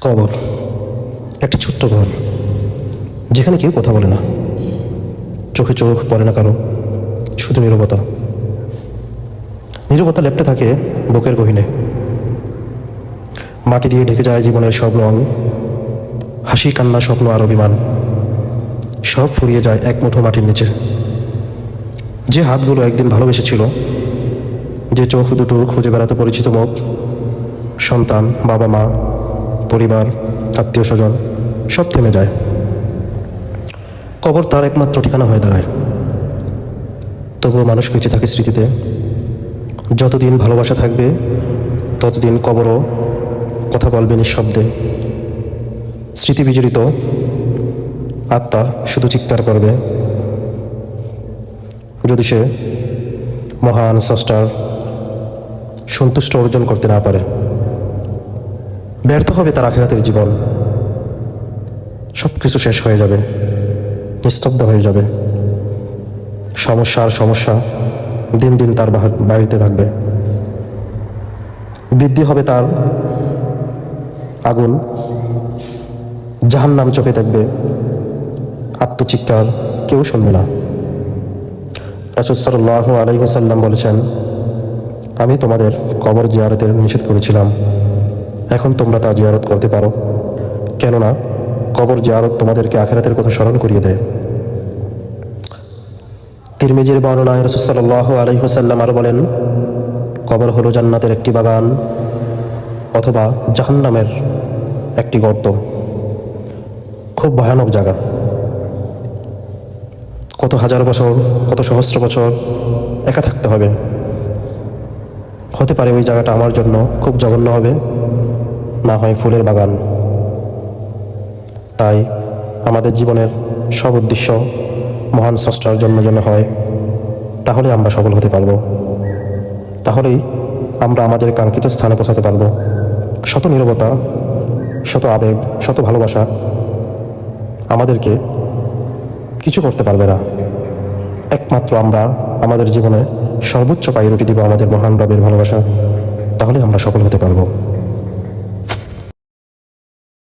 কবর একটা ছোট্ট ঘর, যেখানে কেউ কথা বলে না, চোখে চোখ পড়ে না কারো, শুধু নীরবতা। নীরবতা লেপ্টে থাকে বুকের গহীনে। মাটি দিয়ে ঢেকে যায় জীবনের সব রং, হাসি, কান্না, স্বপ্ন আর অভিমান। সব ফুরিয়ে যায় এক মুঠো মাটির নিচে। যে হাতগুলো একদিন ভালোবেসেছিল, যে চোখ দুটো খুঁজে বেড়াতে পরিচিত মুখ, সন্তান, বাবা মা, পরিবার, আত্মীয় স্বজন, সব থেমে যায়। কবর তার একমাত্র ঠিকানা হয়ে দাঁড়ায়। তবুও মানুষ বেঁচে থাকে স্মৃতিতে। যতদিন ভালোবাসা থাকবে, ততদিন কবরও কথা বলবে নিঃশব্দে। স্মৃতি বিজড়িত আত্মা শুধু চিৎকার করবে, যদি সে মহান স্রষ্টার সন্তুষ্ট অর্জন করতে না পারে। ব্যর্থ হবে তার আখিরাতের জীবন। সব কিছু শেষ হয়ে যাবে, নিস্তব্ধ হয়ে যাবে। সমস্যা দিন দিন তার বাড়িতে থাকবে। বৃদ্ধি হবে তার আগুন, জাহান্নাম চোখে দেখবে। আত্মচিৎকার কেউ শুনবে না। রাসূল সাল্লাল্লাহু আলাইহি ওয়াসাল্লাম বলেছেন, আমি তোমাদের কবর জিয়ারতের নিষেধ করেছিলাম, এখন তোমরা তা জিয়ারত করতে পারো, কেননা কবর জিয়ারত তোমাদেরকে আখিরাতের কথা স্মরণ করিয়ে দেয়। তিরমিজির বর্ণনায় রাসূল সাল্লাল্লাহু আলাইহি ওয়াসাল্লাম আরও বলেন, কবর হলো জান্নাতের একটি বাগান অথবা জাহান্নামের একটি গর্ত। খুব ভয়ানক জায়গা। কত হাজার বছর, কত সহস্র বছর একা থাকতে হবে। হতে পারে ওই জায়গাটা আমার জন্য খুব জঘন্য হবে, না হয় ফুলের বাগান। তাই আমাদের জীবনের সব উদ্দেশ্য মহান স্রষ্টার জন্য যেন হয়, তাহলে আমরা সফল হতে পারব। তাহলেই আমরা আমাদের কাঙ্ক্ষিত স্থানে পৌঁছাতে পারব। শত নীরবতা, শত আবেগ, শত ভালোবাসা আমাদেরকে কিছু করতে পারবে না। একমাত্র আমরা আমাদের জীবনে সর্বোচ্চ প্রায়োরিটি দিব আমাদের মহান রবের ভালোবাসা, তাহলে আমরা সফল হতে পারব।